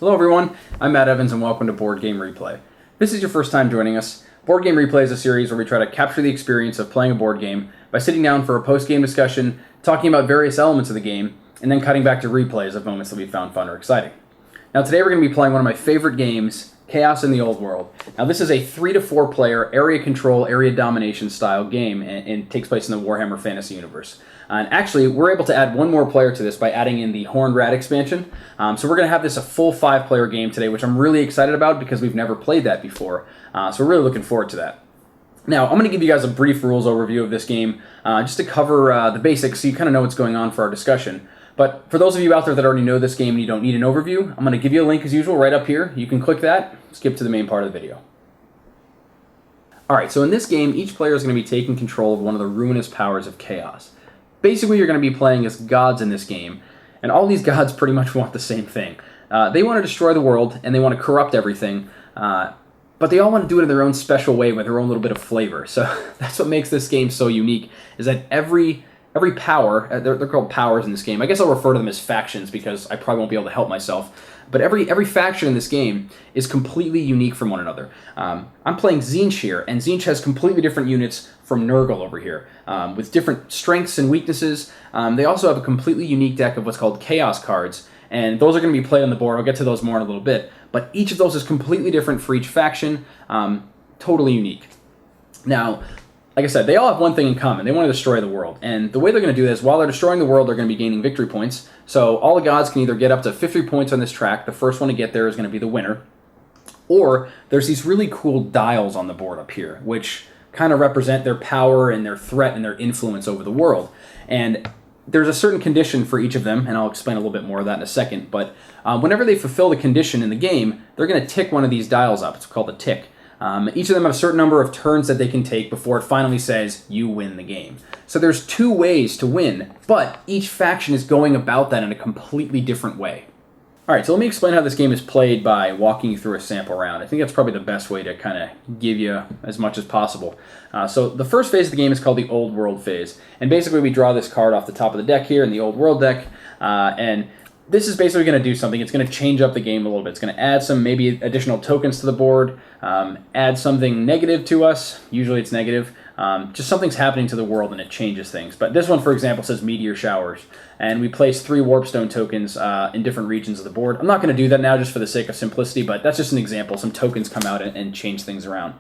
Hello everyone, I'm Matt Evans and welcome to Board Game Replay. If this is your first time joining us, Board Game Replay is a series where we try to capture the experience of playing a board game by sitting down for a post-game discussion, talking about various elements of the game, and then cutting back to replays of moments that we found fun or exciting. Now today we're going to be playing one of my favorite games, Chaos in the Old World. Now this is a 3 to 4 player area control, area domination style game and takes place in the Warhammer Fantasy universe. And actually, we're able to add one more player to this by adding in the Khorne Rat expansion. So we're going to have this a full 5-player game today, which I'm really excited about because we've never played that before. So we're really looking forward to that. Now, I'm going to give you guys a brief rules overview of this game, just to cover the basics so you kind of know what's going on for our discussion. But for those of you out there that already know this game and you don't need an overview, I'm going to give you a link as usual right up here. You can click that, skip to the main part of the video. Alright, so in this game, each player is going to be taking control of one of the ruinous powers of chaos. Basically, you're going to be playing as gods in this game, and all these gods pretty much want the same thing. They want to destroy the world, and they want to corrupt everything, but they all want to do it in their own special way with their own little bit of flavor. So that's what makes this game so unique, is that every power, they're called powers in this game. I guess I'll refer to them as factions because I probably won't be able to help myself. But every faction in this game is completely unique from one another. I'm playing Tzeentch here, and Tzeentch has completely different units from Nurgle over here, with different strengths and weaknesses. They also have a completely unique deck of what's called Chaos cards, and those are going to be played on the board. I'll get to those more in a little bit. But each of those is completely different for each faction, totally unique. Now, like I said, they all have one thing in common. They want to destroy the world. And the way they're going to do this, while they're destroying the world, they're going to be gaining victory points. So all the gods can either get up to 50 points on this track. The first one to get there is going to be the winner. Or there's these really cool dials on the board up here, which kind of represent their power and their threat and their influence over the world. And there's a certain condition for each of them, and I'll explain a little bit more of that in a second. But whenever they fulfill the condition in the game, they're going to tick one of these dials up. It's called a tick. Each of them have a certain number of turns that they can take before it finally says, you win the game. So there's 2 ways to win, but each faction is going about that in a completely different way. Alright, so let me explain how this game is played by walking you through a sample round. I think that's probably the best way to kind of give you as much as possible. So the first phase of the game is called the Old World phase. And basically we draw this card off the top of the deck here in the Old World deck, and this is basically going to do something. It's going to change up the game a little bit. It's going to add some maybe additional tokens to the board, add something negative to us. Usually it's negative. Just something's happening to the world and it changes things. But this one, for example, says meteor showers. And we place 3 warpstone tokens in different regions of the board. I'm not going to do that now just for the sake of simplicity, but that's just an example. Some tokens come out and change things around.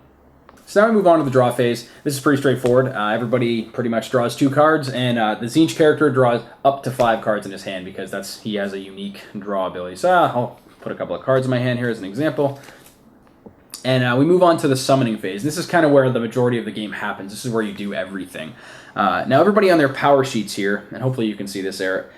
So now we move on to the draw phase. This is pretty straightforward. Everybody pretty much draws 2 cards, and the Tzeentch character draws up to 5 cards in his hand because he has a unique draw ability. So I'll put a couple of cards in my hand here as an example. And we move on to the summoning phase. This is kind of where the majority of the game happens. This is where you do everything. Now everybody on their power sheets here, and hopefully you can see this there,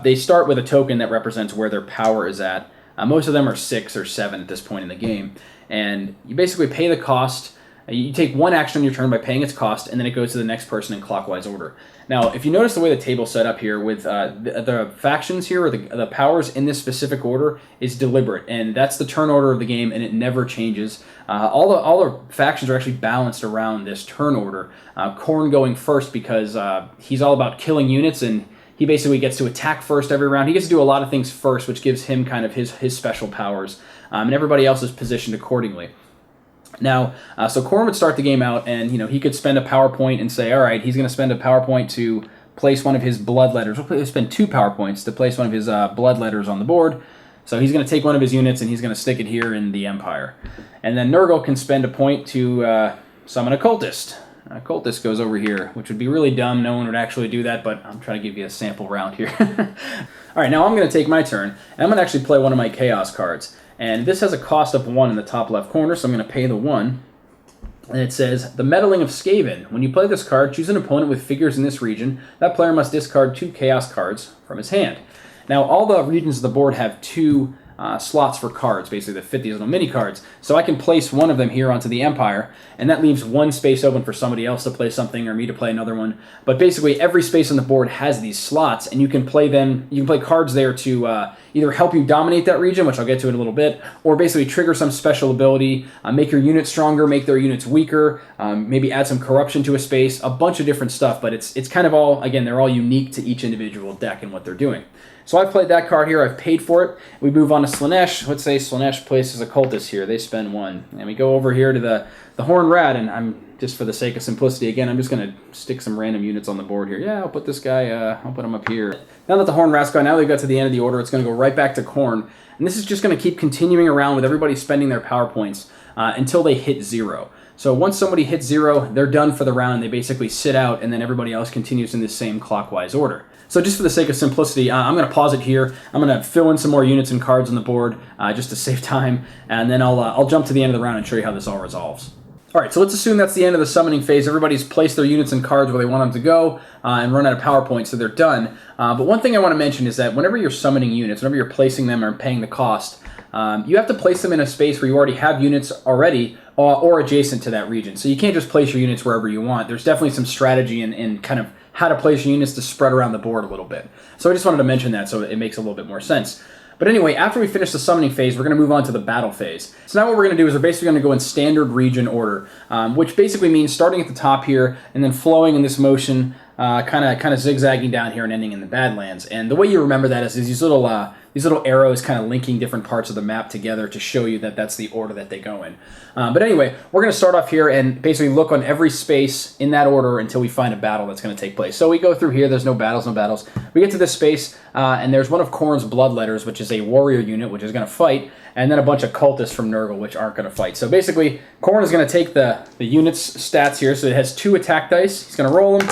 they start with a token that represents where their power is at. Most of them are 6 or 7 at this point in the game. And you basically pay the cost. You take 1 action on your turn by paying its cost, and then it goes to the next person in clockwise order. Now, if you notice the way the table's set up here with the factions here, or the powers in this specific order, is deliberate, and that's the turn order of the game, and it never changes. All the factions are actually balanced around this turn order. Khorne going first because he's all about killing units, and he basically gets to attack first every round. He gets to do a lot of things first, which gives him kind of his special powers, and everybody else is positioned accordingly. Now, so Khorne would start the game out, and he could spend a power point and say, all right, he's going to spend a power point to place one of his blood letters. We'll spend 2 power points to place one of his blood letters on the board. So he's going to take one of his units, and he's going to stick it here in the Empire. And then Nurgle can spend a point to summon a cultist. A cultist goes over here, which would be really dumb. No one would actually do that, but I'm trying to give you a sample round here. All right, now I'm going to take my turn, and I'm going to actually play one of my Chaos cards. And this has a cost of 1 in the top left corner, so I'm going to pay the 1. And it says, the Meddling of Skaven. When you play this card, choose an opponent with figures in this region. That player must discard 2 Chaos cards from his hand. Now, all the regions of the board have 2 slots for cards, basically that fit these little mini cards. So I can place one of them here onto the Empire, and that leaves 1 space open for somebody else to play something or me to play another one. But basically, every space on the board has these slots, and you can play them. You can play cards there to either help you dominate that region, which I'll get to in a little bit, or basically trigger some special ability, make your units stronger, make their units weaker, maybe add some corruption to a space, a bunch of different stuff, but it's kind of all, again, they're all unique to each individual deck and what they're doing. So I've played that card here, I've paid for it. We move on to Slaanesh. Let's say Slaanesh places a cultist here, they spend 1. And we go over here to the Khorne Rat, and I'm, just for the sake of simplicity, again, I'm just going to stick some random units on the board here. Yeah, I'll put this guy, I'll put him up here. Now that the Khorne Rat's gone, now they've got to the end of the order, it's going to go right back to Khorne. And this is just going to keep continuing around with everybody spending their power points until they hit 0. So once somebody hits 0, they're done for the round. They basically sit out, and then everybody else continues in the same clockwise order. So just for the sake of simplicity, I'm going to pause it here. I'm going to fill in some more units and cards on the board just to save time, and then I'll jump to the end of the round and show you how this all resolves. All right, so let's assume that's the end of the summoning phase. Everybody's placed their units and cards where they want them to go and run out of power points, so they're done. But one thing I want to mention is that whenever you're summoning units, whenever you're placing them or paying the cost, you have to place them in a space where you already have units already or adjacent to that region. So you can't just place your units wherever you want. There's definitely some strategy in kind of how to place your units to spread around the board a little bit. So I just wanted to mention that so it makes a little bit more sense. But anyway, after we finish the summoning phase, we're going to move on to the battle phase. So now what we're going to do is we're basically going to go in standard region order, which basically means starting at the top here and then flowing in this motion, kind of zigzagging down here and ending in the Badlands. And the way you remember that is these little arrows kind of linking different parts of the map together to show you that that's the order that they go in. But anyway, we're going to start off here and basically look on every space in that order until we find a battle that's going to take place. So we go through here, there's no battles. We get to this space, and there's one of Khorne's Bloodletters, which is a warrior unit, which is going to fight, and then a bunch of cultists from Nurgle, which aren't going to fight. So basically, Khorne is going to take the unit's stats here, so it has 2 attack dice. He's going to roll them,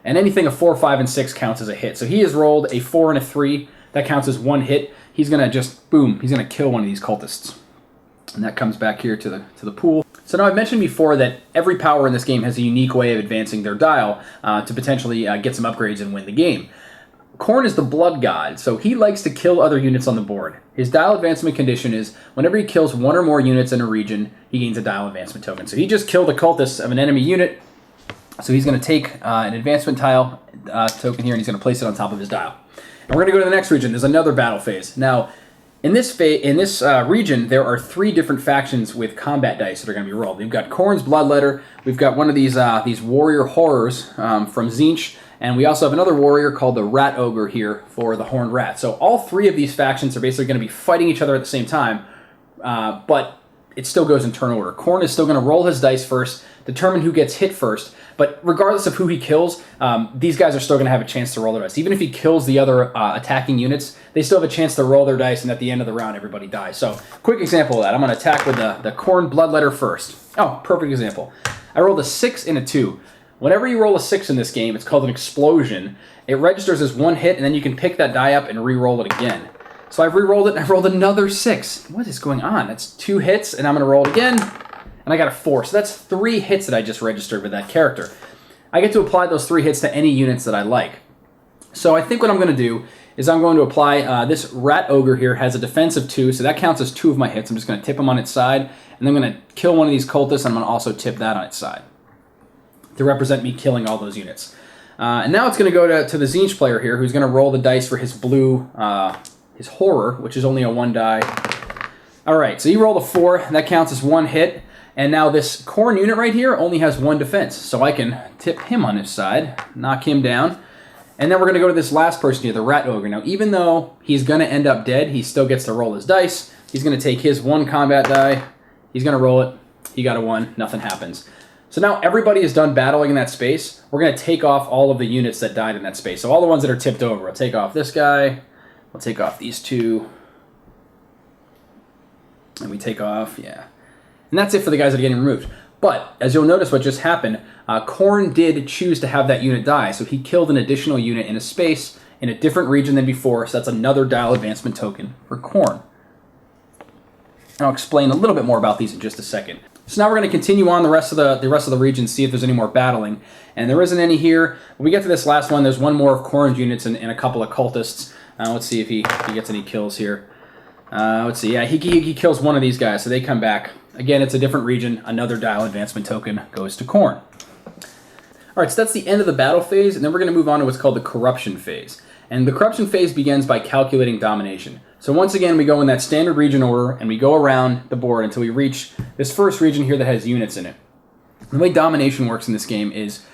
and anything of 4, 5, and 6 counts as a hit. So he has rolled a 4 and a 3. That counts as 1 hit. He's going to just, boom, he's going to kill one of these cultists. And that comes back here to the pool. So now I've mentioned before that every power in this game has a unique way of advancing their dial to potentially get some upgrades and win the game. Khorne is the blood god, so he likes to kill other units on the board. His dial advancement condition is whenever he kills 1 or more units in a region, he gains a dial advancement token. So he just killed a cultist of an enemy unit, so he's going to take an advancement tile token here and he's going to place it on top of his dial. And we're going to go to the next region. There's another battle phase. Now, in this region, there are 3 different factions with combat dice that are going to be rolled. We've got Khorne's Bloodletter, we've got one of these warrior horrors from Tzeentch, and we also have another warrior called the Rat Ogre here for the Horned Rat. So all 3 of these factions are basically going to be fighting each other at the same time, but it still goes in turn order. Khorne is still going to roll his dice first, determine who gets hit first, but regardless of who he kills, these guys are still going to have a chance to roll their dice. Even if he kills the other attacking units, they still have a chance to roll their dice, and at the end of the round, everybody dies. So, quick example of that. I'm going to attack with the Khorne Bloodletter first. Oh, perfect example. I rolled a 6 and a 2. Whenever you roll a 6 in this game, it's called an explosion. It registers as 1 hit, and then you can pick that die up and re-roll it again. So I've re-rolled it, and I've rolled another 6. What is going on? That's 2 hits, and I'm going to roll it again, and I got a 4. So that's 3 hits that I just registered with that character. I get to apply those 3 hits to any units that I like. So I think what I'm going to do is I'm going to apply, this Rat Ogre here has a defense of 2, so that counts as 2 of my hits. I'm just going to tip him on its side, and then I'm going to kill one of these cultists, and I'm going to also tip that on its side to represent me killing all those units. And now it's going to go to the Tzeentch player here, who's going to roll the dice for his blue, his horror, which is only a 1 die. All right, so he rolled a 4, that counts as 1 hit. And now this Khorne unit right here only has 1 defense, so I can tip him on his side, knock him down, and then we're going to go to this last person here, the Rat Ogre. Now, even though he's going to end up dead, he still gets to roll his dice. He's going to take his 1 combat die, he's going to roll it, he got a 1, nothing happens. So now everybody is done battling in that space. We're going to take off all of the units that died in that space. So all the ones that are tipped over, we'll take off this guy, we'll take off these 2, and we take off, yeah. And that's it for the guys that are getting removed. But, as you'll notice what just happened, Khorne did choose to have that unit die, so he killed an additional unit in a space in a different region than before, so that's another dial advancement token for Khorne. And I'll explain a little bit more about these in just a second. So now we're going to continue on the rest of the region, see if there's any more battling. And there isn't any here. When we get to this last one, there's 1 more of Khorne's units and a couple of cultists. Let's see if he gets any kills here. Let's see, yeah, he kills 1 of these guys, so they come back. Again, it's a different region. Another dial advancement token goes to Khorne. All right, so that's the end of the battle phase, and then we're going to move on to what's called the corruption phase. And the corruption phase begins by calculating domination. So once again, we go in that standard region order, and we go around the board until we reach this first region here that has units in it. The way domination works in this game is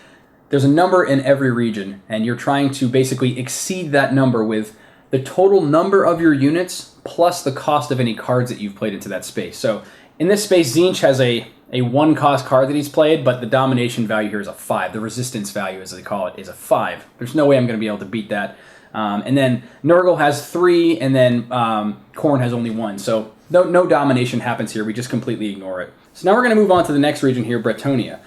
there's a number in every region, and you're trying to basically exceed that number with the total number of your units plus the cost of any cards that you've played into that space. So in this space, Tzeentch has a 1-cost card that he's played, but the domination value here is a 5. The resistance value, as they call it, is a 5. There's no way I'm going to be able to beat that. And then Nurgle has 3, and then Khorne has only 1. So no domination happens here. We just completely ignore it. So now we're going to move on to the next region here, Bretonnia,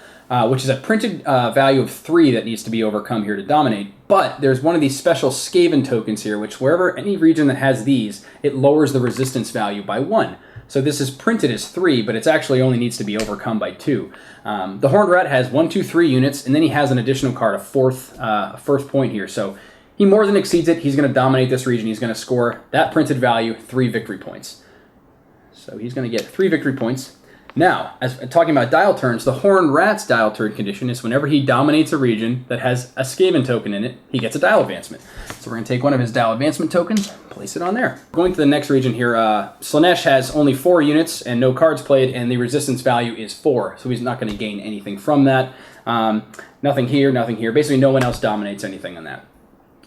which is a printed value of 3 that needs to be overcome here to dominate. But there's one of these special Skaven tokens here, which wherever any region that has these, it lowers the resistance value by 1. So this is printed as 3, but it actually only needs to be overcome by 2. The Horned Rat has 1, 2, 3 units, and then he has an additional card, a fourth point here. So he more than exceeds it. He's going to dominate this region. He's going to score that printed value, 3 victory points. So he's going to get 3 victory points. Now, as talking about dial turns, the Horned Rat's dial turn condition is whenever he dominates a region that has a Skaven token in it, he gets a dial advancement. So we're going to take one of his dial advancement tokens, place it on there. Going to the next region here, Slaanesh has only 4 units and no cards played, and the resistance value is 4, so he's not going to gain anything from that. Nothing here, nothing here. Basically, no one else dominates anything on that.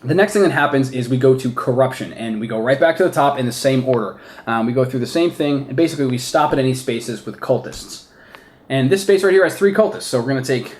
The next thing that happens is we go to corruption, and we go right back to the top in the same order. We go through the same thing, and basically we stop at any spaces with cultists. And this space right here has 3 cultists, so we're going to take,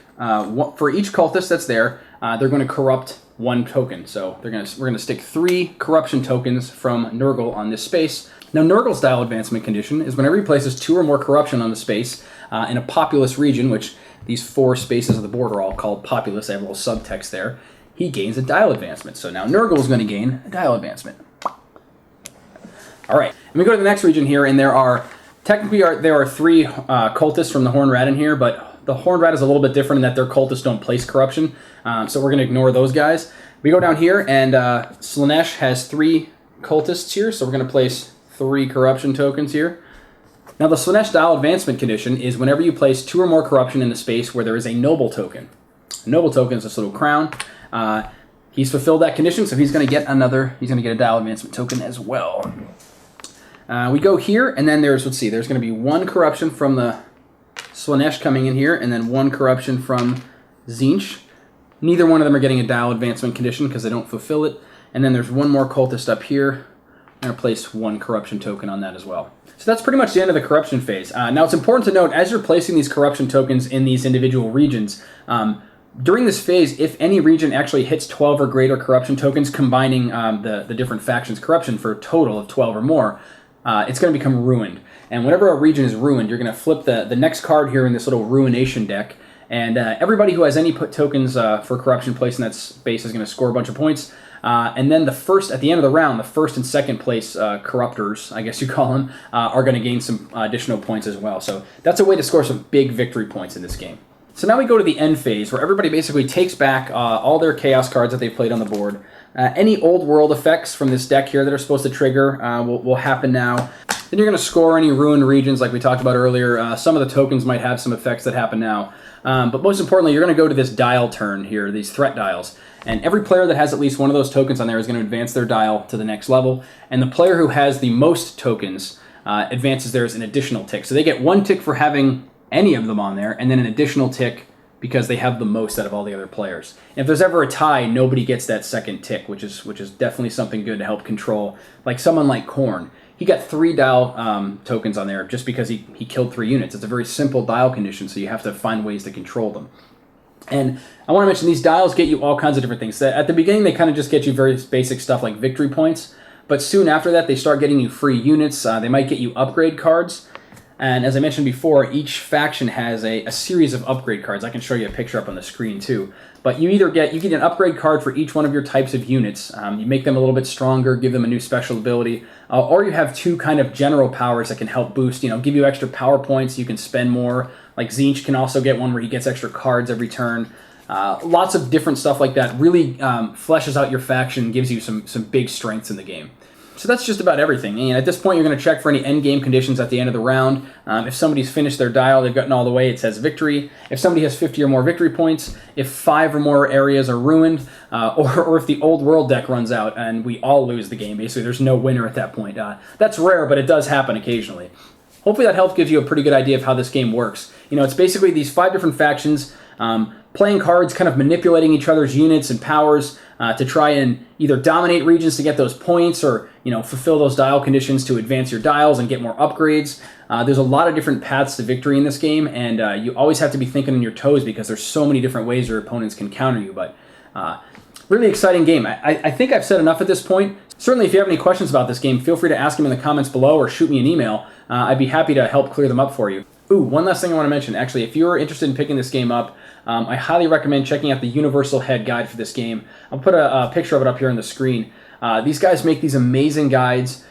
for each cultist that's there, they're going to corrupt 1 token. So we're going to stick 3 corruption tokens from Nurgle on this space. Now Nurgle's dial advancement condition is whenever he places 2 or more corruption on the space in a populous region, which these 4 spaces of the board are all called populous, I have a little subtext there, he gains a dial advancement. So now Nurgle is going to gain a dial advancement. All right, and we go to the next region here, and there are 3 cultists from the Horned Rat in here, but the Horned Rat is a little bit different in that their cultists don't place corruption, so we're going to ignore those guys. We go down here, and Slaanesh has 3 cultists here, so we're going to place 3 corruption tokens here. Now the Slaanesh dial advancement condition is whenever you place 2 or more corruption in a space where there is a noble token. A noble token is this little crown. He's fulfilled that condition, so he's going to get a dial advancement token as well. We go here, and then there's going to be 1 corruption from the Slaanesh coming in here, and then 1 corruption from Tzeentch. Neither one of them are getting a dial advancement condition because they don't fulfill it. And then there's 1 more cultist up here. I'm going to place 1 corruption token on that as well. So that's pretty much the end of the corruption phase. Now it's important to note, as you're placing these corruption tokens in these individual regions, during this phase, if any region actually hits 12 or greater corruption tokens, combining the different factions' corruption for a total of 12 or more, it's going to become ruined. And whenever a region is ruined, you're going to flip the next card here in this little ruination deck, and everybody who has any tokens for corruption placed in that space is going to score a bunch of points. And then at the end of the round, the first and second place corruptors, I guess you call them, are going to gain some additional points as well. So that's a way to score some big victory points in this game. So now we go to the end phase, where everybody basically takes back all their chaos cards that they've played on the board. Any old world effects from this deck here that are supposed to trigger will happen now. Then you're going to score any ruined regions like we talked about earlier. Some of the tokens might have some effects that happen now. But most importantly, you're going to go to this dial turn here, these threat dials. And every player that has at least one of those tokens on there is going to advance their dial to the next level. And the player who has the most tokens advances theirs an additional tick. So they get 1 tick for having any of them on there, and then an additional tick because they have the most out of all the other players. And if there's ever a tie, nobody gets that second tick, which is definitely something good to help control. Like someone like Khorne, he got 3 dial tokens on there just because he killed 3 units. It's a very simple dial condition, so you have to find ways to control them. And I want to mention these dials get you all kinds of different things. At the beginning, they kind of just get you very basic stuff like victory points, but soon after that, they start getting you free units. They might get you upgrade cards. And as I mentioned before, each faction has a series of upgrade cards. I can show you a picture up on the screen too. But you get an upgrade card for each one of your types of units. You make them a little bit stronger, give them a new special ability, or you have 2 kind of general powers that can help boost, give you extra power points. You can spend more. Like Tzeentch can also get one where he gets extra cards every turn. Lots of different stuff like that really fleshes out your faction, gives you some big strengths in the game. So that's just about everything. And at this point, you're going to check for any end game conditions at the end of the round. If somebody's finished their dial, they've gotten all the way, it says victory. If somebody has 50 or more victory points, if 5 or more areas are ruined, or if the old world deck runs out and we all lose the game, basically there's no winner at that point. That's rare, but it does happen occasionally. Hopefully that helps give you a pretty good idea of how this game works. It's basically these 5 different factions playing cards, kind of manipulating each other's units and powers to try and either dominate regions to get those points or fulfill those dial conditions to advance your dials and get more upgrades. There's a lot of different paths to victory in this game, and you always have to be thinking on your toes because there's so many different ways your opponents can counter you. But really exciting game. I think I've said enough at this point. Certainly, if you have any questions about this game, feel free to ask them in the comments below or shoot me an email. I'd be happy to help clear them up for you. Ooh, one last thing I want to mention. Actually, if you're interested in picking this game up, I highly recommend checking out the Universal Head Guide for this game. I'll put a picture of it up here on the screen. These guys make these amazing guides,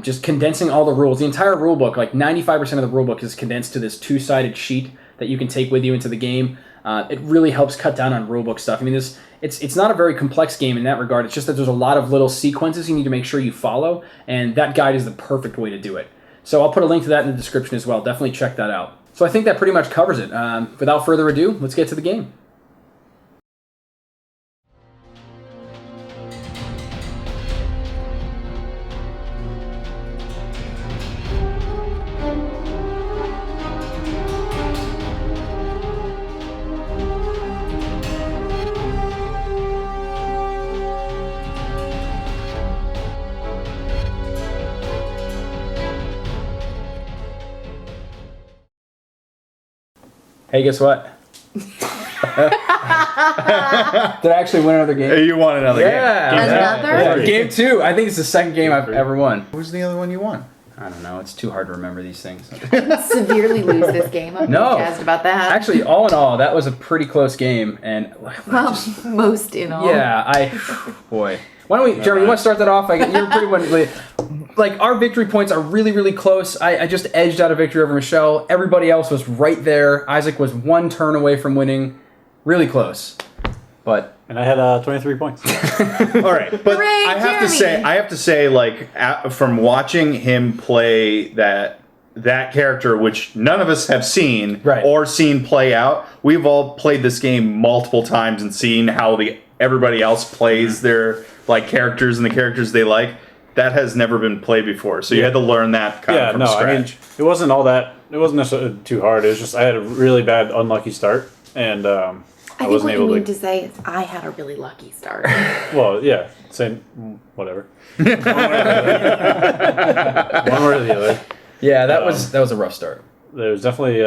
just condensing all the rules. The entire rulebook, like 95% of the rulebook, is condensed to this 2-sided sheet that you can take with you into the game. It really helps cut down on rulebook stuff. I mean, it's not a very complex game in that regard. It's just that there's a lot of little sequences you need to make sure you follow, and that guide is the perfect way to do it. So I'll put a link to that in the description as well. Definitely check that out. So I think that pretty much covers it. Without further ado, let's get to the game. Hey, guess what? Did I actually win another game? You won another game. Another? Game 2. I think it's the second game I've ever won. What was the other one you won? I don't know. It's too hard to remember these things. Severely lose this game. I'm jazzed about that. Actually, all in all, that was a pretty close game. And most in all. Yeah, boy. Why don't we, Jeremy, you want to start that off? You're pretty much, like, our victory points are really, really close. I just edged out a victory over Michelle. Everybody else was right there. Isaac was 1 turn away from winning. Really close. And I had 23 points. All right, but Hooray, I have to say, like, from watching him play that character, which none of us have seen or seen play out, we've all played this game multiple times and seen how everybody else plays their characters and the characters they like. That has never been played before, so you had to learn that kind of from scratch. I mean, it wasn't all that. It wasn't necessarily too hard. It was just I had a really bad, unlucky start, and I think wasn't able what you mean to say is I had a really lucky start. Well, yeah, same, whatever. One way or the other. Yeah, that was a rough start. There was definitely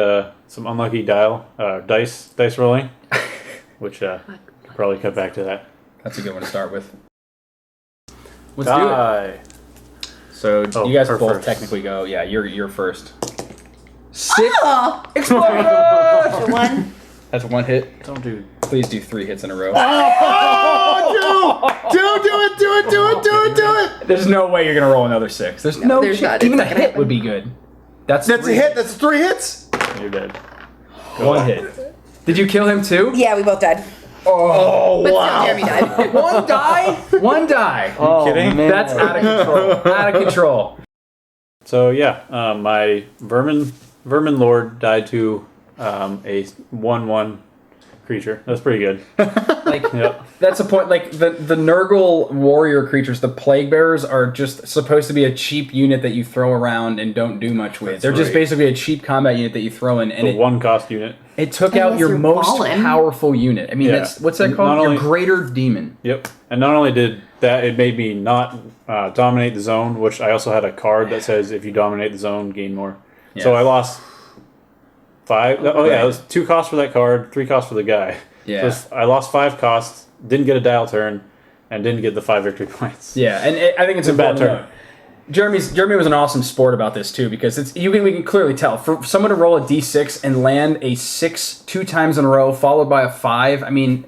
some unlucky dice rolling, which probably cut back to that. That's a good one to start with. Let's do it. So you guys both first. Technically go. Yeah, you're first. 6 explosion. 1. That's 1 hit. Don't do. Please do 3 hits in a row. Oh, do it! There's no way you're gonna roll another 6. There's no chance. Even a hit would be good. That's a hit. That's 3 hits. You're dead. 1 hit. Did you kill him too? Yeah, we both died. Oh, But wow. still, Jeremy died. 1 die? 1 die. Are you kidding? Man. That's out of control. Out of control. So yeah, my vermin lord died to a 1/1 creature. That's pretty good. That's a point. Like the Nurgle warrior creatures, the plague bearers, are just supposed to be a cheap unit that you throw around and don't do much with. They're just basically a cheap combat unit that you throw in, and the 1 cost unit. It took out your most powerful unit. I mean, that's what's that called? Your greater demon. Yep. And not only did that, it made me not dominate the zone, which I also had a card that says if you dominate the zone, gain more. Yeah. So I lost 5. Oh yeah, it was 2 costs for that card, 3 costs for the guy. Yeah. So I lost 5 costs, didn't get a dial turn, and didn't get the 5 victory points. Yeah, and I think it's a bad turn. Jeremy was an awesome sport about this too, because we can clearly tell for someone to roll a d6 and land a 6 2 times in a row, followed by a 5. I mean,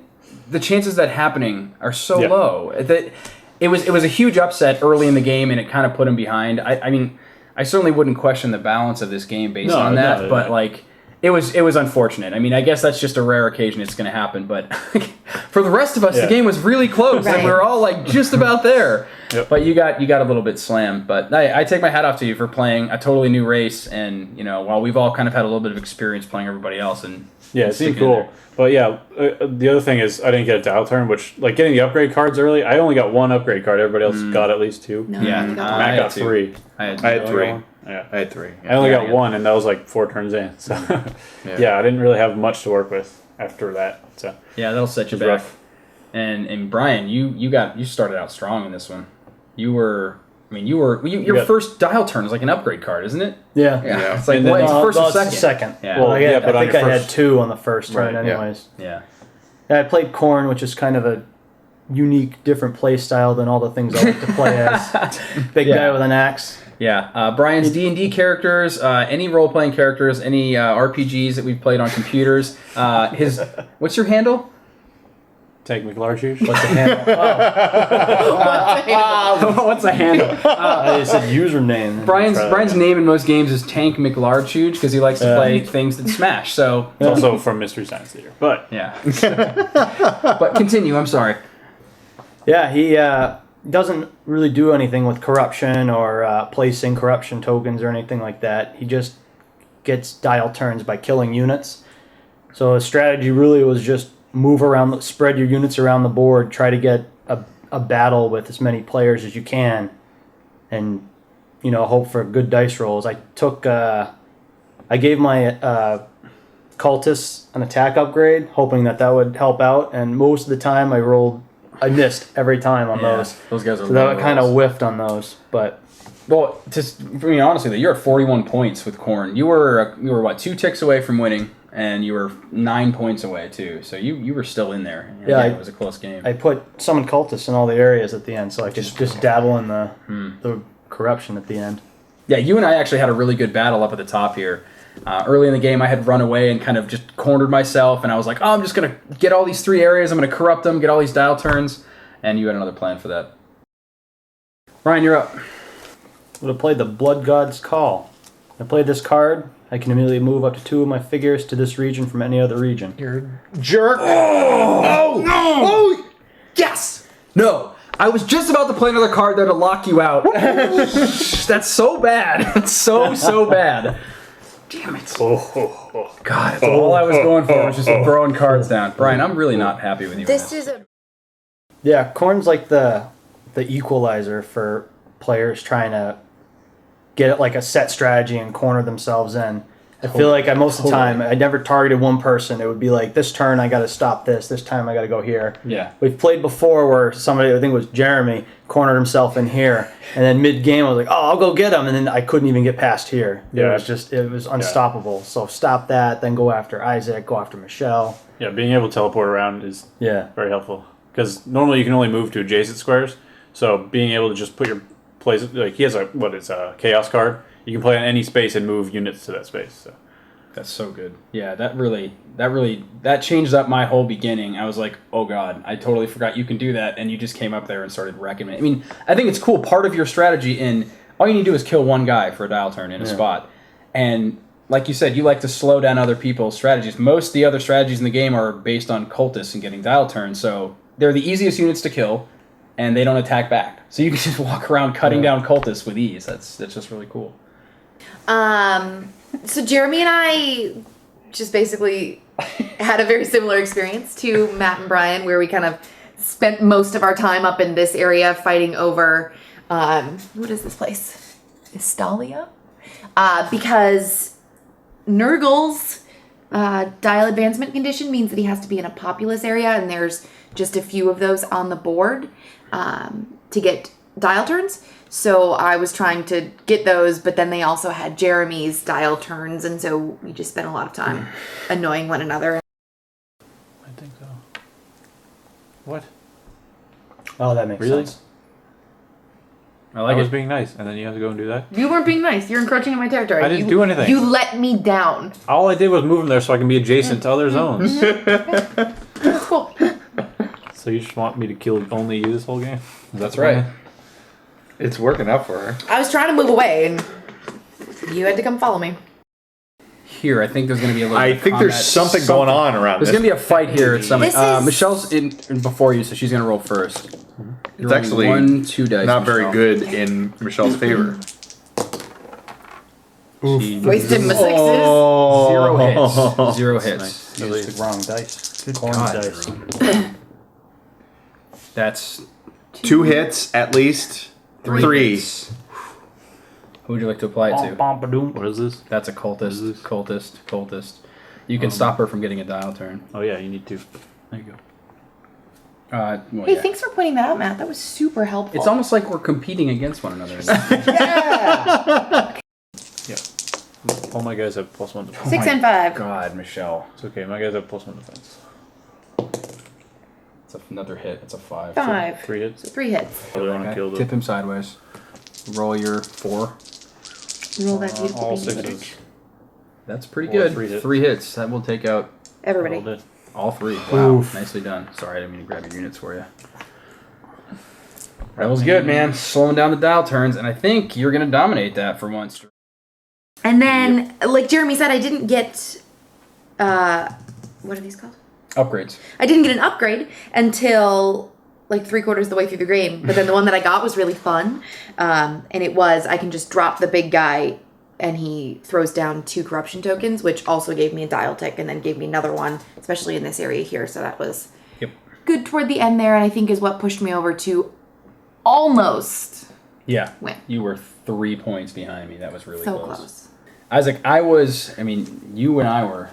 the chances of that happening are so low that it was a huge upset early in the game, and it kind of put him behind. I mean, I certainly wouldn't question the balance of this game based on that, but like it was unfortunate. I mean, I guess that's just a rare occasion it's going to happen, but for the rest of us, the game was really close, and we were all like just about there. Yep. But you got a little bit slammed. But I take my hat off to you for playing a totally new race, and while we've all kind of had a little bit of experience playing everybody else, and it seemed cool. But the other thing is I didn't get a dial turn, which like getting the upgrade cards early. I only got 1 upgrade card. Everybody else got at least 2. No, Matt got 3. I had 3. Yeah, I had 3. I only got 1, and that was like 4 turns in. So I didn't really have much to work with after that. So that'll set you back. Rough. And Brian, you started out strong in this one. Your first dial turn is like an upgrade card, isn't it? Yeah. It's like it's first or second. Second. Yeah. Well, I think I had 2 on the first turn, anyways. Yeah. I played Khorne, which is kind of a unique, different play style than all the things I like to play as. Big guy with an axe. Yeah. Brian's D&D characters, any role-playing characters, any RPGs that we've played on computers. What's your handle? Tank MacLeod. What's the handle? What's the handle? I said username. Brian's name in most games is Tank MacLeod because he likes to play things that smash. So it's also from Mystery Science Theater. But but continue. I'm sorry. Yeah, he doesn't really do anything with corruption or placing corruption tokens or anything like that. He just gets dial turns by killing units. So his strategy really was just move around, spread your units around the board, try to get a battle with as many players as you can, and hope for good dice rolls. I gave my cultists an attack upgrade, hoping that would help out, and most of the time I missed every time on those. Those guys are so that kind of whiffed on those, but. Well, honestly, you're at 41 points with Khorne. You were what, 2 ticks away from winning, and you were 9 points away too. So you were still in there. It was a close game. I put summon cultists in all the areas at the end, so I could just dabble in the corruption at the end. Yeah, you and I actually had a really good battle up at the top here. Early in the game, I had run away and kind of just cornered myself, and I was like, I'm just going to get all these 3 areas, I'm going to corrupt them, get all these dial turns, and you had another plan for that. Ryan, you're up. Would have played the Blood God's Call. I played this card. I can immediately move up to 2 of my figures to this region from any other region. You're a jerk. Oh! No! Oh! Yes! No! I was just about to play another card there to lock you out. That's so bad. That's so bad. Damn it. God, that's all I was going for was just throwing cards down. Brian, I'm really not happy with you. Yeah, Khorne's like the equalizer for players trying to get like a set strategy and corner themselves in. I feel like most of the time I never targeted one person. It would be like, this turn I got to stop this time I got to go here. Yeah. We've played before where somebody, I think it was Jeremy, cornered himself in here, and then mid-game I was like, I'll go get him, and then I couldn't even get past here. Yeah. It was unstoppable. So stop that, then go after Isaac, go after Michelle. Yeah, being able to teleport around is very helpful. Because normally you can only move to adjacent squares, so being able to just put your place, like he has a chaos card. You can play on any space and move units to that space. So that's so good. Yeah, that changed up my whole beginning. I was like, oh god, I totally forgot you can do that, and you just came up there and started wrecking me. I mean, I think it's cool. Part of your strategy all you need to do is kill one guy for a dial turn in a spot, and like you said, you like to slow down other people's strategies. Most of the other strategies in the game are based on cultists and getting dial turns, so they're the easiest units to kill, and they don't attack back. So you can just walk around cutting down cultists with ease. That's just really cool. So Jeremy and I just basically had a very similar experience to Matt and Brian, where we kind of spent most of our time up in this area fighting over, what is this place? Estalia? Because Nurgle's dial advancement condition means that he has to be in a populous area, and there's just a few of those on the board to get dial turns. So I was trying to get those, but then they also had Jeremy's dial turns, and so we just spent a lot of time annoying one another. I think so. What? Oh, that makes sense. I was being nice, and then you have to go and do that? You weren't being nice. You're encroaching on my territory. I didn't do anything. You let me down. All I did was move them there so I can be adjacent to other zones. Cool. So you just want me to kill only you this whole game? That's right. It's working out for her. I was trying to move away, and you had to come follow me. here. I think there's going to be a little. I think there's something going on around There's this. going to be a fight here at some. This is- Michelle's in before you, so she's going to roll first. It's actually 1-2 dice. not very Michelle. good in Michelle's favor. Wasted my sixes. Oh. 0 hits. You used the wrong dice. Khorne God, dice. everyone. That's 2 hits at least. 3. hits. Who would you like to apply it to? What is this? That's a cultist. Cultist. You can stop her from getting a dial turn. Oh yeah, you need to. There you go. Well, Hey, yeah. thanks for pointing that out, Matt. That was super helpful. It's almost like we're competing against one another. Yeah. All my guys have +1 defense. 6 and 5. God, Michelle. It's okay. My guys have +1 defense. It's another hit. It's a 5. 5. 3 hits. 3 hits. I really want to kill Tip the him sideways. Roll your 4. Roll that beautiful all baby. 6s. That's pretty Or good. 3 hits. 3 hits. That will take out Everybody. Rolled it. all 3. Wow. Oof. Nicely done. Sorry, I didn't mean to grab your units for you. That was good, man. Slowing down the dial turns, and I think you're going to dominate that for once. And then, like Jeremy said, I didn't get, what are these called? Upgrades. I didn't get an upgrade until like 3/4 of the way through the game. But then the one that I got was really fun. And it was, I can just drop the big guy and he throws down 2 corruption tokens, which also gave me a dial tick and then gave me another one, especially in this area here. So that was good toward the end there. And I think is what pushed me over to almost Yeah. win. You were 3 points behind me. That was really So close. close. Isaac, you and I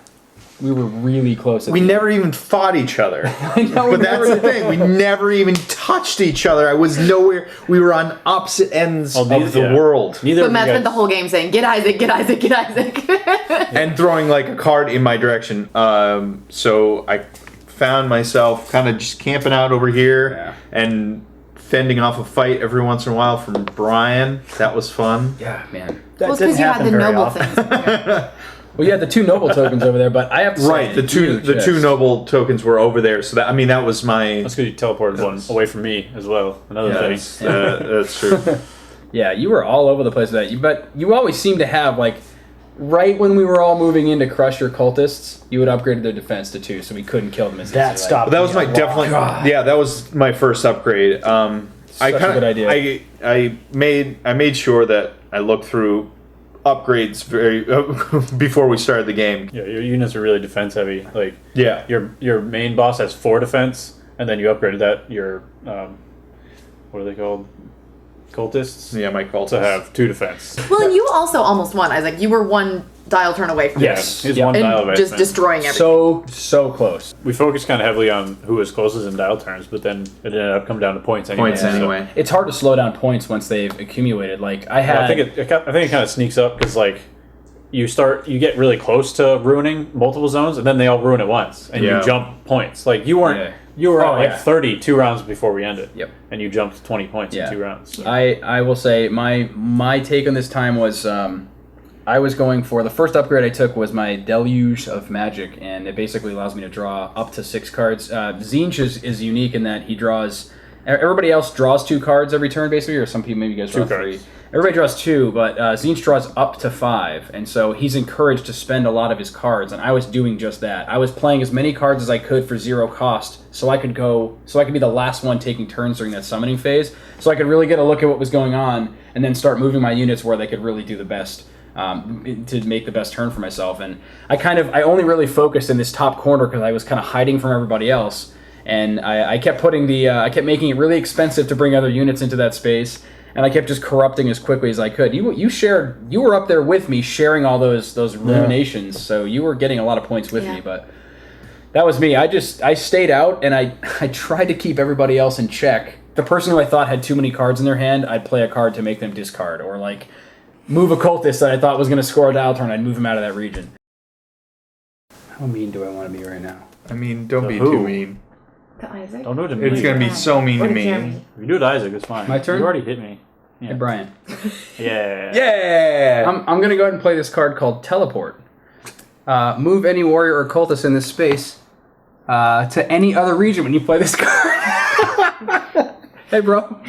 we were really close. We never even fought each other. I know, But that's the thing. We never even touched each other. I was nowhere. We were on opposite ends Oh, of these- the yeah. world. Neither But of Matt you spent the guys. whole game saying, get Isaac, get Isaac, get Isaac. And throwing like a card in my direction. So I found myself kind of just camping out over here and fending off a fight every once in a while from Brian. That was fun. Yeah, man. That Well, it's didn't because you had happen the very noble often. things. Well, you had the 2 noble tokens over there, but I have to say, Right, the two noble tokens were over there. So that was my. That's because you teleported one away from me as well. Another thing. That's true. Yeah, you were all over the place with that. But you always seem to have, like, right when we were all moving in to crush your cultists, you would upgrade their defense to 2, so we couldn't kill them as That easily. stopped. But that was my me a lot. definitely. Yeah, that was my first upgrade. I Such a kind good of idea. I made sure that I looked through upgrades very before we started the game. Yeah, your units are really defense heavy. Like Yeah. your main boss has 4 defense, and then you upgraded that. Your what are they called? Cultists. Yeah, my cultists To have 2 defense. Well, and you also almost won, Isaac. You were 1 dial turn away from Yes. He's Yeah. one dial and away. just destroying everything. So close. We focused kind of heavily on who was closest in dial turns, but then it ended up coming down to points anyway. points so- anyway. It's hard to slow down points once they've accumulated. Like, I had... Well, I think it kind of sneaks up because like you get really close to ruining multiple zones, and then they all ruin at once, and Yeah. you jump points. Like you weren't. Yeah. You were Oh, at like yeah. 30 2 rounds before we ended. Yep. And you jumped 20 points Yeah. in 2 rounds. So. I will say my take on this time was I was going for the first upgrade I took was my Deluge of Magic, and it basically allows me to draw up to 6 cards. Zinch is unique in that he draws. Everybody else draws 2 cards every turn, basically, or some people maybe you guys draw 2 cards. 3. Everybody draws 2, but Zinch draws up to 5, and so he's encouraged to spend a lot of his cards, and I was doing just that. I was playing as many cards as I could for 0 cost, so I could be the last one taking turns during that summoning phase, so I could really get a look at what was going on, and then start moving my units where they could really do the best. To make the best turn for myself, and I only really focused in this top corner because I was kind of hiding from everybody else, and I kept I kept making it really expensive to bring other units into that space, and I kept just corrupting as quickly as I could. You were up there with me sharing all those ruminations, so you were getting a lot of points with me, but that was me. I stayed out and I tried to keep everybody else in check. The person who I thought had too many cards in their hand, I'd play a card to make them discard, or like move a cultist that I thought was going to score a dial turn, I'd move him out of that region. How mean do I want to be right now? I mean, don't be who? too mean. To Isaac? Don't do it to me. It's gonna be so mean Or to to me. Jeremy? If you do it, Isaac, it's fine. My turn? You already hit me. Hey, Brian. Yeah. Yeah. I'm going to go ahead and play this card called Teleport. Move any warrior or cultist in this space to any other region when you play this card. Hey, bro.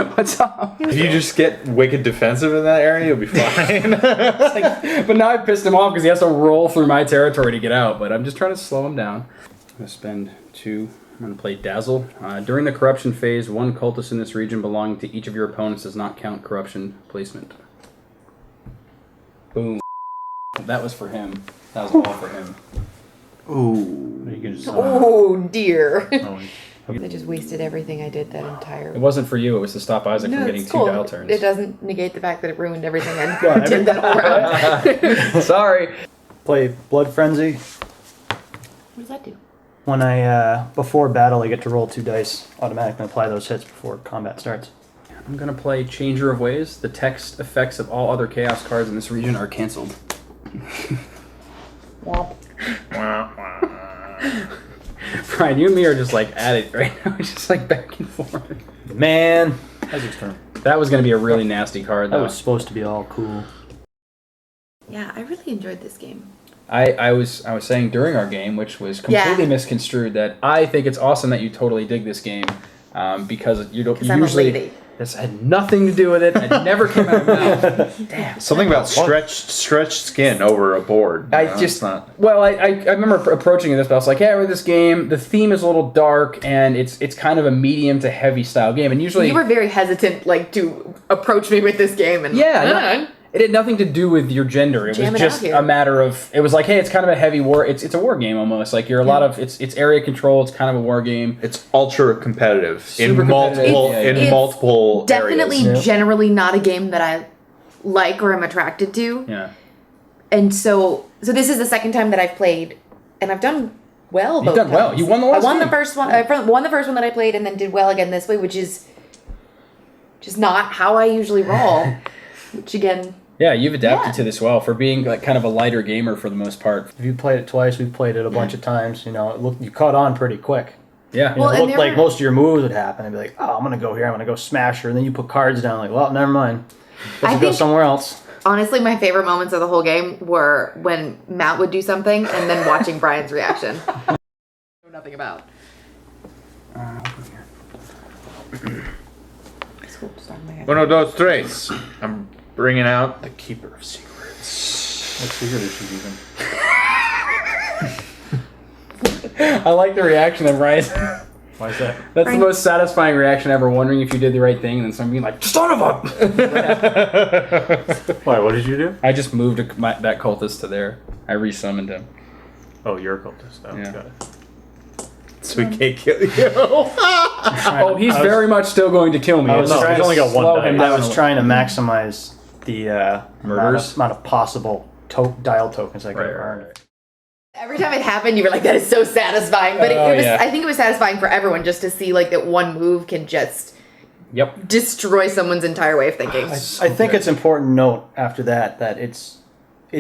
What's up? If you just get wicked defensive in that area, you'll be fine. But now I pissed him off because he has to roll through my territory to get out. But I'm just trying to slow him down. I'm going to spend 2. I'm going to play Dazzle. During the corruption phase, 1 cultist in this region belonging to each of your opponents does not count corruption placement. Boom. That was for him. That was all for him. Ooh. Oh dear. Oh, I just wasted everything I did that entire. It wasn't for you. It was to stop Isaac from getting it's 2 dial turns. It doesn't negate the fact that it ruined everything I did that whole round. Sorry. Play Blood Frenzy. What does that do? When I, before battle, I get to roll 2 dice, automatically apply those hits before combat starts. I'm going to play Changer of Ways. The text effects of all other Chaos cards in this region are cancelled. Brian, you and me are just like at it right now. It's just like back and forth. Man, Isaac's turn. That was going to be a really nasty card, that though. was supposed to be all cool. Yeah, I really enjoyed this game. I was saying during our game, which was completely misconstrued, that I think it's awesome that you totally dig this game because you don't Because I'm a usually. lady. This had nothing to do with it. It never came out of my mouth. Damn. Something about stretched skin over a board. I remember approaching this, but I was like, yeah, with this game, the theme is a little dark, and it's kind of a medium to heavy style game, and usually You were very hesitant, like, to approach me with this game, and it had nothing to do with your gender. It Jam was it just out here. a matter of it was like, hey, it's kind of a heavy war. It's a war game almost. Like you're a lot of it's area control. It's kind of a war game. It's ultra competitive Super in competitive. multiple It's multiple definitely areas. Yeah. generally not a game that I like or am attracted to. Yeah, And so this is the second time that I've played, and I've done well. you've both done well. times. You won the I last won game. the first one. I won the first one that I played, and then did well again this way, which is just not how I usually roll. Which again, Yeah, you've adapted Yeah. to this well for being like kind of a lighter gamer for the most part. If you played it twice, we've played it a bunch of times. You know, you caught on pretty quick. Yeah. You know, Well, it and looked there like were- most of your moves would happen. I'd be like, oh, I'm going to go here. I'm going to go smash her. And then you put cards down. Like, well, never mind. Let's I go think- somewhere else. honestly, my favorite moments of the whole game were when Matt would do something and then watching Brian's reaction. I know nothing about. Uno, dos, tres. I'm bringing out the Keeper of Secrets. What secret is she keeping? I like the reaction of Brian. Why is that? That's Brian- the most satisfying reaction ever. Wondering if you did the right thing, and then someone being like, "Son of a!" Why? What did you do? I just moved that cultist to there. I resummoned him. Oh, you're a cultist. Oh, Yeah. got it. So we can't kill you. Oh, he's very much still going to kill me. I was It's trying just to only got one slow die. him I down was a trying to maximize the Murders? amount of possible dial tokens I could Right, earn. right. Every time it happened, you were like, that is so satisfying. But Oh, it was, yeah. I think it was satisfying for everyone just to see like that one move can just Yep. destroy someone's entire way of thinking. I think it's important to note after that it's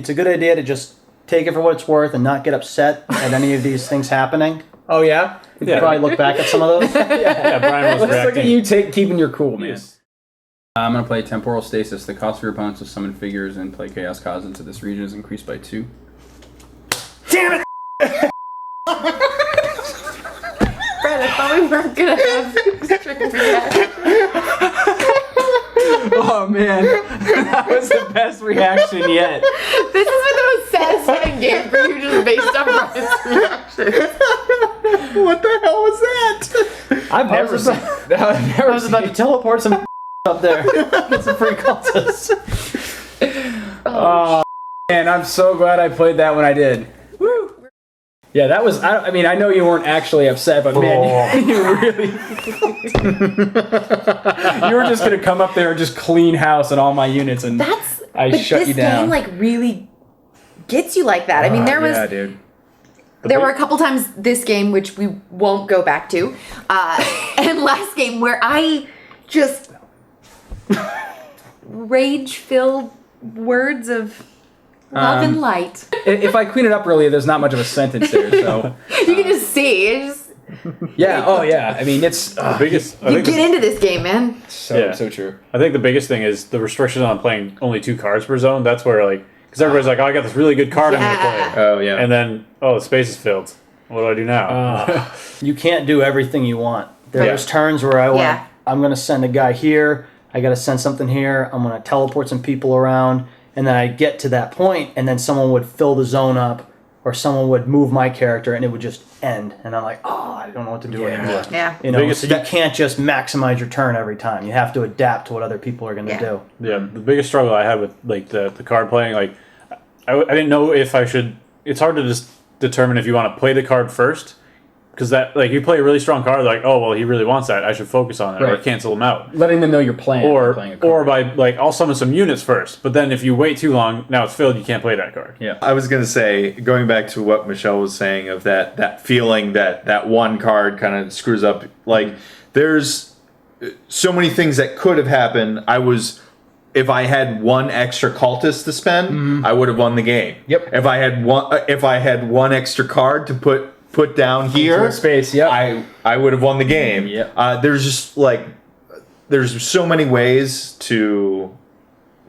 a good idea to just take it for what it's worth and not get upset at any of these things happening. Oh yeah. You could probably look back at some of those. Yeah, Brian was Let's look at reacting. you keeping your cool, man. I'm gonna play Temporal Stasis. The cost of your opponents to summon figures and play Chaos Cause into this region is increased by 2. Damn it! Brad, I thought we weren't gonna have strict reaction. Oh man, that was the best reaction yet. This has been the most satisfying game for you just based on Brian's reaction. What the hell was that? I've never seen. I was about to teleport some up there. Get some free cultists. Oh man, I'm so glad I played that when I did. Woo! Yeah, that was. I mean, I know you weren't actually upset, but man, you really. You were just gonna come up there and just clean house on all my units, and That's I but shut this you down. game like really gets you like that. I mean, there was Yeah, dude. there were a couple times this game which we won't go back to, and last game where I just rage-filled words of love and light. If I clean it up earlier, there's not much of a sentence there, so You can just see. It's just, yeah. Oh yeah. I mean, it's The biggest. I you think get into this game, man. so true. I think the biggest thing is the restrictions on playing only 2 cards per zone. That's where like because everybody's like, oh, I got this really good card I'm Yeah. gonna play, Oh yeah. and then the space is filled. What do I do now? You can't do everything you want. There's Yeah. turns where I want Yeah. I'm going to send a guy here. I got to send something here. I'm going to teleport some people around. And then I get to that point, and then someone would fill the zone up, or someone would move my character, and it would just end. And I'm like, oh, I don't know what to do anymore. Yeah. You know, so you can't just maximize your turn every time. You have to adapt to what other people are going to do. Yeah, the biggest struggle I had with like the card playing, like I didn't know if I should. It's hard to just determine if you want to play the card first. Because that, like, you play a really strong card, like, oh, well, he really wants that. I should focus on it, or cancel him out. Letting them know you're playing. Or by, like, I'll summon some units first. But then if you wait too long, now it's filled, you can't play that card. Yeah. I was going to say, going back to what Michelle was saying of that feeling that one card kind of screws up, like, there's so many things that could have happened. If I had one extra cultist to spend, I would have won the game. Yep. If I had one extra card to put down here, space. Yeah. I would have won the game. Yeah. There's just there's so many ways to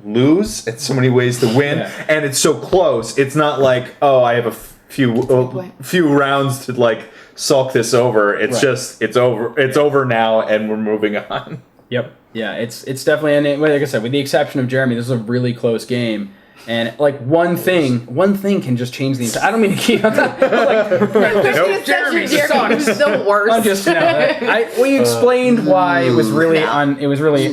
lose and so many ways to win, and it's so close. It's not like, oh, I have a few rounds to like sulk this over. It's just it's over. It's over now, and we're moving on. Yep. Yeah. It's definitely, and like I said, with the exception of Jeremy, this is a really close game. And like one thing can just change the entire. I don't mean to keep. I'm like, Jeremy sucks. The worst. I'm just we explained why it was really It was really It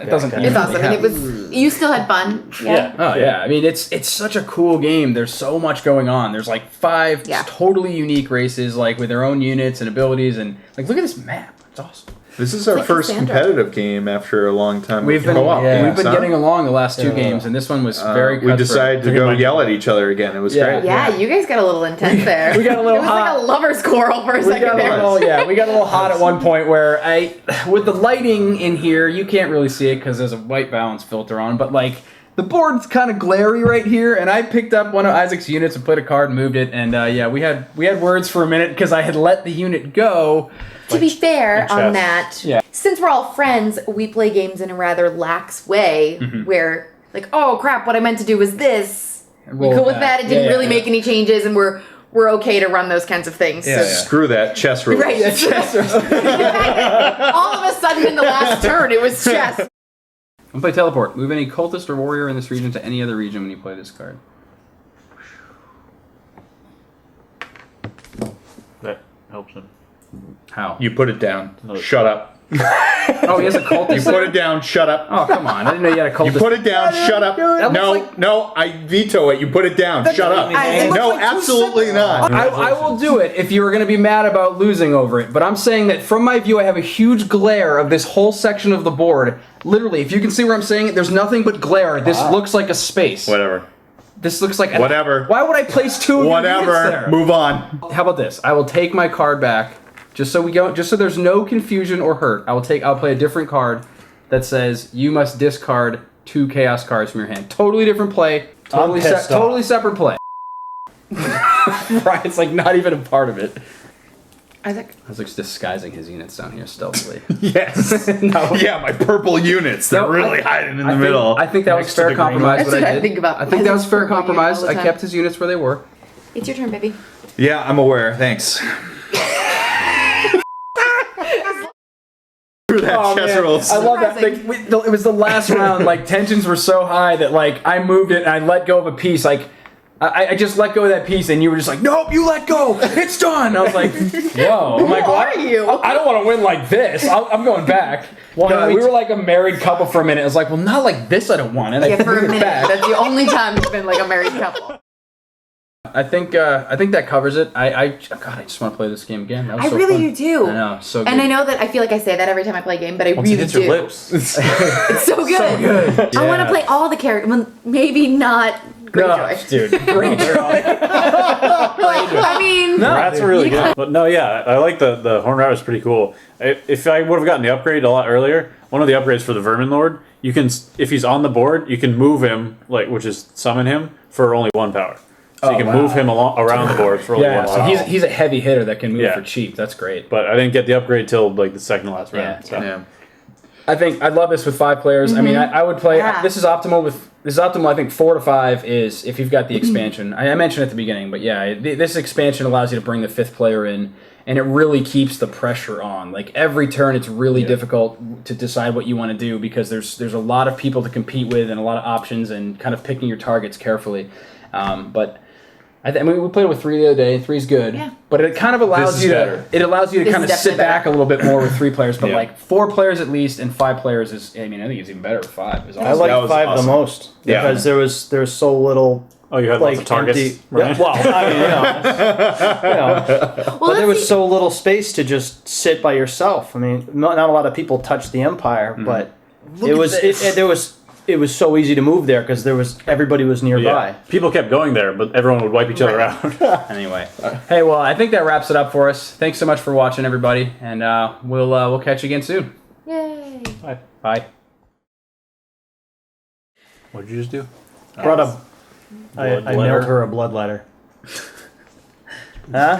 doesn't. It's awesome, and it was. You still had fun. Yeah. Oh yeah. I mean, it's such a cool game. There's so much going on. There's like 5 totally unique races, like with their own units and abilities, and like look at this map. It's awesome. This is our first competitive game after a long time. We've been getting along the last 2 games, and this one was very. We decided to go yell at each other again. It was great. Yeah, you guys got a little intense there. We got a little it was hot. like a lover's quarrel for a second there. We got a little hot at one point where with the lighting in here, you can't really see it because there's a white balance filter on, but like. The board's kind of glary right here, and I picked up one of Isaac's units and played a card and moved it, and we had words for a minute because I had let the unit go. To be fair on that, since we're all friends, we play games in a rather lax way, where like, oh crap, what I meant to do was this. We're cool with that. It didn't really make any changes, and we're okay to run those kinds of things. Yeah, screw that chess rules. Right, chess rules. All of a sudden, in the last turn, it was chess. I'm play teleport. Move any cultist or warrior in this region to any other region when you play this card. That helps him. How? You put it down. Shut up. Oh, he has a cultist. You put it down. Shut up. Oh, come on. I didn't know you had a cultist. You put it down. Shut up. No, I veto it. You put it down. Shut up. No, absolutely not. I will do it if you were going to be mad about losing over it. But I'm saying that from my view, I have a huge glare of this whole section of the board. Literally, if you can see where I'm saying it, there's nothing but glare. This looks like a space. Whatever. This looks like whatever. Why would I place 2 of your units there? Whatever. Move on. How about this? I will take my card back. Just so there's no confusion or hurt, I'll play a different card that says you must discard 2 chaos cards from your hand. Totally different play. Totally separate play. Brian's like not even a part of it. Isaac's disguising his units down here stealthily. Yes. No. Yeah, my purple units. They're really hiding in the middle. I think that was fair compromise. That's what I think about. I think that was fair compromise. I kept his units where they were. It's your turn, baby. Yeah, I'm aware. Thanks. Rules. I love that. It was the last round. Like tensions were so high that like I moved it and I let go of a piece. Like I just let go of that piece and you were just like, nope, you let go. It's done. I was like, whoa. I'm like, what are you? I don't want to win like this. I'm going back. Well, we were like a married couple for a minute. I was like, well, not like this. I don't want it. Yeah, for a minute. That's the only time it's been like a married couple. I think that covers it. I just want to play this game again. That was so really fun. do too. I know, so good. And I know that I feel like I say that every time I play a game, but I Once really it hits do. your lips. It's so good. So good. I want to play all the characters. Well, maybe not Greyjoy. Dude, Greyjoy. I mean, Rats are really good. But no, yeah, I like the Khorne Rat was pretty cool. If I would have gotten the upgrade a lot earlier, one of the upgrades for the Vermin Lord, you can, if he's on the board, you can move him, which is summon him for only 1 power. So you can move him around the board for only 1 power. So he's a heavy hitter that can move for cheap. That's great. But I didn't get the upgrade till the second to last round. I think I'd love this with 5 players. I mean, I would play. This is optimal with this is optimal. I think 4 to 5 is if you've got the expansion. I mentioned at the beginning, but yeah, this expansion allows you to bring the 5th player in, and it really keeps the pressure on. Like every turn, it's really difficult to decide what you want to do because there's a lot of people to compete with and a lot of options and kind of picking your targets carefully. But I mean, we played with 3 the other day. 3's good, but it kind of allows you to. It allows you to kind of sit back a little bit more with 3 players. But like 4 players at least and 5 players is. I mean, I think it's even better with 5. I like 5 the most because there was so little. Oh, you had lots of targets. Empty, right? Well, I mean, but there was so little space to just sit by yourself. I mean, not a lot of people touched the Empire, but it was so easy to move there because everybody was nearby. Yeah. People kept going there, but everyone would wipe each other out. Anyway, hey, well, I think that wraps it up for us. Thanks so much for watching, everybody, and we'll catch you again soon. Yay! Bye. Bye. What did you just do? Brought a. I mailed her a blood letter. Huh?